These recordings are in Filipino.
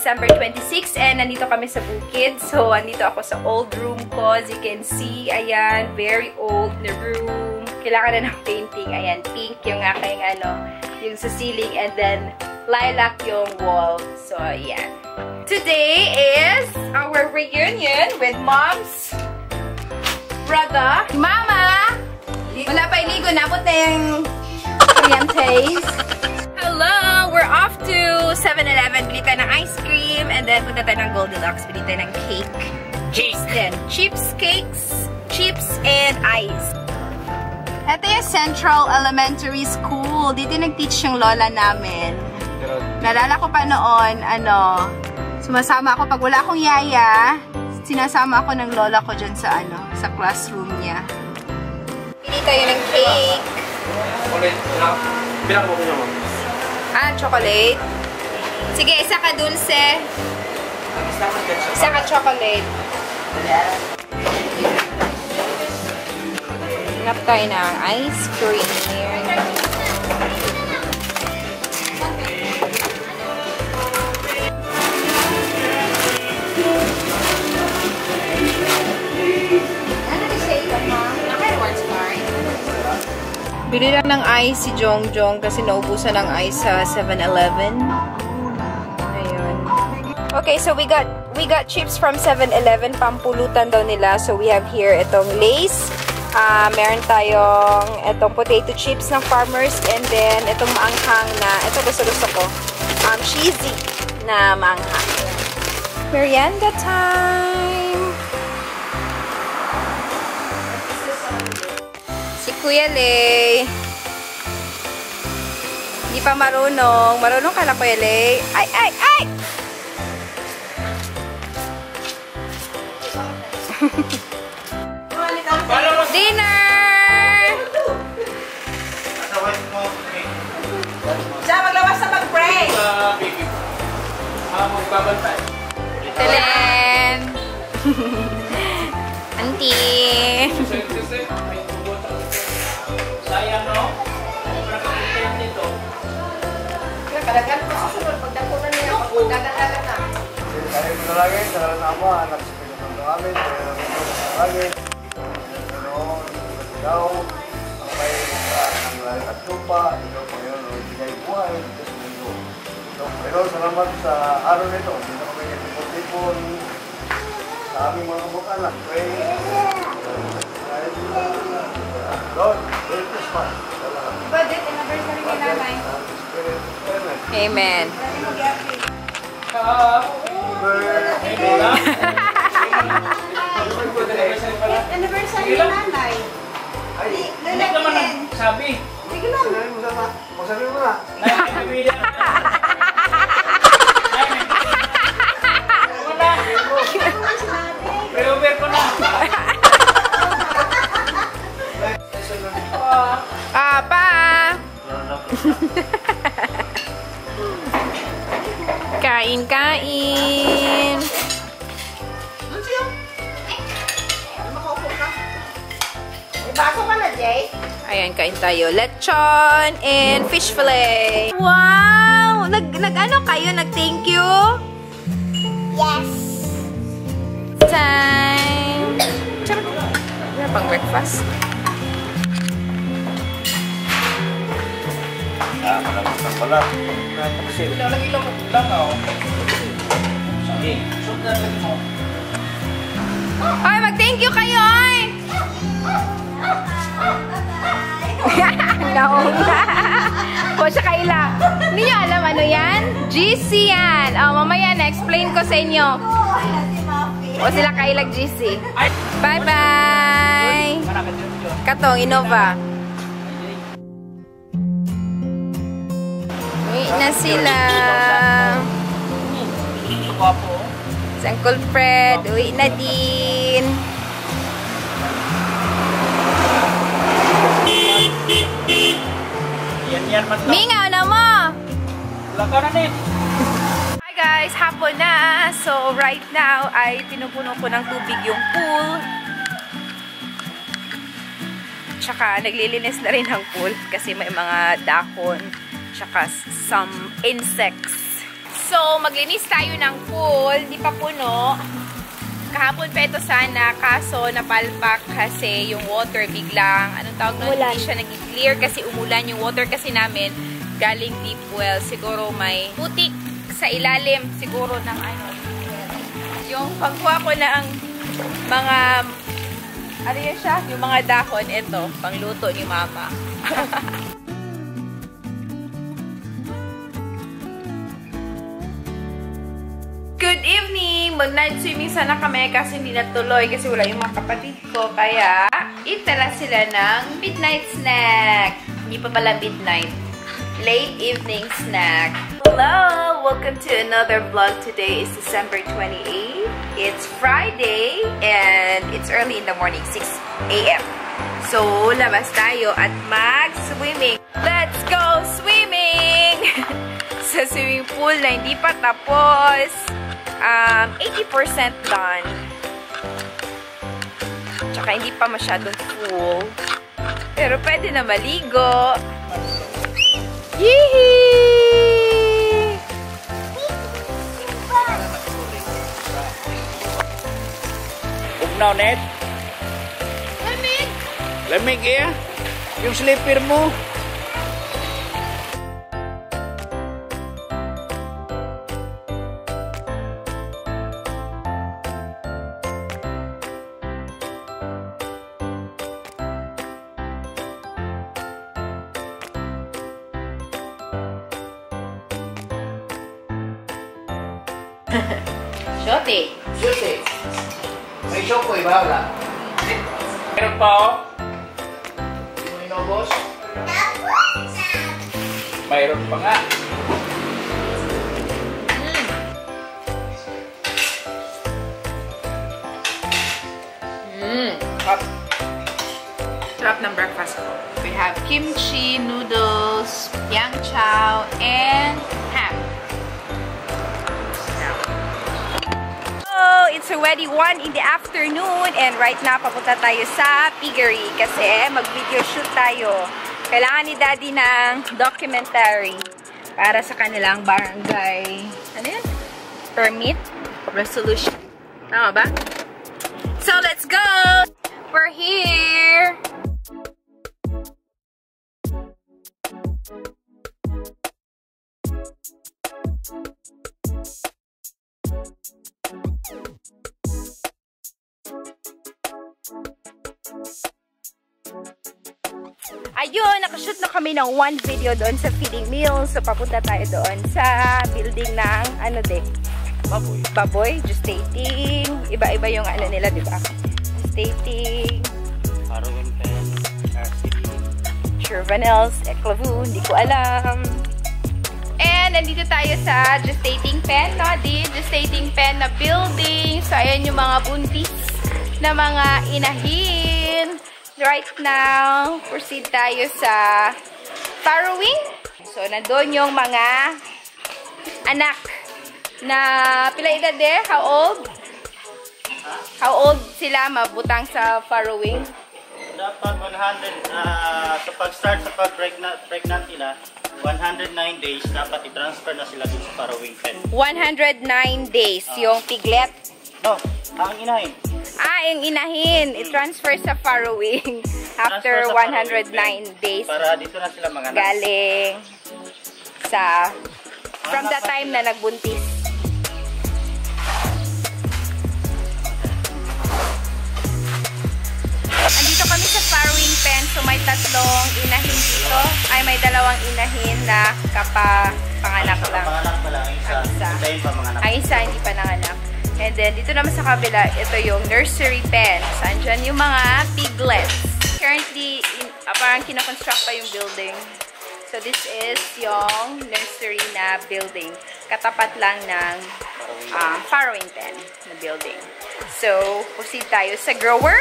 December 26 and nandito kami sa Bukid. So, nandito ako sa old room ko. As you can see, ayan, very old na room. Kailangan na ng painting. Ayan, pink yung aking yung sa ceiling and then lilac yung wall. So, ayan. Today is our reunion with Mom's brother. Mama! Wala pa iligo. Napot na yung kuryentes. Hello! We're off to 7-Eleven. Bili tayo ng ice cream. And then, punta tayo ng Goldilocks. Bili tayo ng cake. Chips din. Chips, cakes, chips, and ice. Ito yung Central Elementary School. Dito nag-teach yung lola namin. Nalala ko pa noon, sumasama ako. Pag wala akong yaya, sinasama ako ng lola ko dyan sa, sa classroom niya. Pili tayo ng cake. Bilang mo naman. Chocolate. Sige, isa ka dulce. Isa ka chocolate. Hanap tayo ng ice cream. Bili lang ng ice si Jongjong kasi naubusan ng ice sa 7-Eleven. Ayun. Okay, so we got chips from 7-Eleven. Pampulutan daw nila. So we have here itong Lay's. Meron tayong itong potato chips ng Farmers. And then itong maanghang na, ito gusto ko. Cheesy na maanghang. Merienda time! Kuya Lay. Hindi pa marunong. Marunong ka na, Kuya Lay. Ay, ay, ay! Dinner! Diyan, maglabas na mag-pray! Telen! Auntie! Sayang, no? Nakakita dito. Kadagan ko susunod. Pagdapunan niya, pagdagan na. Kaya mo na lagi, sa nama, anak sa pinatang namin, kaya namin lagi. Daw, ang may at lupa, ito po yun, bigay buhay, pero salamat sa araw nito, hindi na kami nagpipon sa aming mga bukanak. Pray. Lord, Merry Christmas. Birthday anniversary ni Nanay. Amen. Anniversary ni Nanay. Hindi naman sabi. Sige lang. Masabi mo na. Pre-over ko na. Pa! Kain, kain! Baso ka na, Jay? Ayan, kain tayo. Lechon and fish fillet. Wow! Nag-ano kayo? Nag-thank you? Yes. Time! Charot! Ano pang breakfast? Malamang ng balat. Lagi lang ako. Sige. Shoot na lang mo. Ay, mag-thank you kayo, ay! Naunga. O, siya kaila. Hindi nyo alam ano yan? GC yan. Mamaya na-explain ko sa inyo. O, sila kailag GC. Bye-bye! Katong, Innova. Uwi na sila. Si Uncle Fred, uwi na din. Yan man. Mingaw na mo! Laka na eh. Hi guys, hapon na. So right now ay pinupuno ko ng tubig yung pool. Tsaka naglilinis na rin ang pool kasi may mga dahon. Tsaka some insects. So, maglinis tayo ng pool. Hindi pa puno. Kahapon pa ito sana, kaso napalpak kasi yung water biglang, anong tawag nun? Hindi siya nag-clear kasi umulan. Yung water kasi namin galing deep well. Siguro may putik sa ilalim siguro ng ano. Yung pagkuha ko ng mga, ano yun siya? Yung mga dahon, ito, pangluto ni Mama. Good evening! Mag-night swimming sana kami kasi hindi natuloy kasi wala yung mga kapatid ko. Kaya, itala sila ng midnight snack. Hindi pa pala midnight. Late evening snack. Hello! Welcome to another vlog. Today is December 28. It's Friday and it's early in the morning, 6 a.m. So, labas tayo at mag-swimming. Let's go swimming! Sa swimming pool na hindi pa tapos. 80% done. Tsaka hindi pa masyadong full. Pero pwede na maligo. Yee! Ugnaw, Net? Lamig! Lamig, eh? Yung slipper mo. Shote. Shote. May choco, iba wala? Meron pa, oh. Hindi mo inubos? Mayroon pa nga. Sarap ng breakfast ko. We have kimchi, noodles, yang chow, and ham. So, it's already 1 in the afternoon and right now papunta tayo sa piggery kasi mag-video shoot tayo. Kailangan ni Daddy ng documentary para sa kanilang barangay. Ano yun? Permit? Resolution. Tama ba? So, let's go! We're here! Ayun, nakashoot na kami ng 1 video doon sa feeding meal. So, papunta tayo doon sa building ng, ano din? Baboy. Baboy, gestating. Iba-iba yung ano nila, di ba? Gestating. Harrowing pen, RCD. Churvanels, Eclavu, hindi ko alam. And, nandito tayo sa gestating pen, no? Di gestating pen na building. So, ayan yung mga buntis na mga inahin. Right now, proceed tayo sa farrowing. So, nandun yung mga anak na pila edad eh? How old? How old sila mabutang sa farrowing? Dapat 100, sa pag-start sa pag-pregnant nila, 109 days, dapat i-transfer na sila dun sa farrowing pen. 109 days, yung piglet. No, ang inahin. Yung inahin, i-transfer sa farrowing after 109 days. Para dito na sila mga galing sa from the time na nagbuntis. Andito kami sa farrowing pen, so may tatlong inahin dito. May dalawang inahin na panganak lang. Panganak pa lang, isa. Ang isa hindi pa nanganak. And then, dito naman sa kabila, ito yung nursery pen. Saan dyan yung mga piglets. Currently, parang kinakonstruct pa yung building. So, this is yung nursery na building. Katapat lang ng farrowing pen na building. So, proceed tayo sa grower.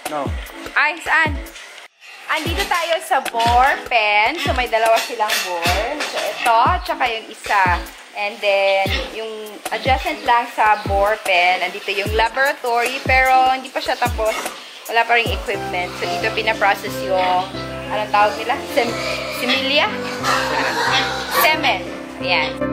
No. Ay, saan? Andito tayo sa bore pen. So, may dalawa silang bore. So, ito, tsaka yung isa. And then, yung adjacent lang sa bore pen, andito yung laboratory, pero hindi pa siya tapos. Wala pa ring equipment. So, dito pinaprocess yung, anong tawag nila? Semilia? Semen. Ayan.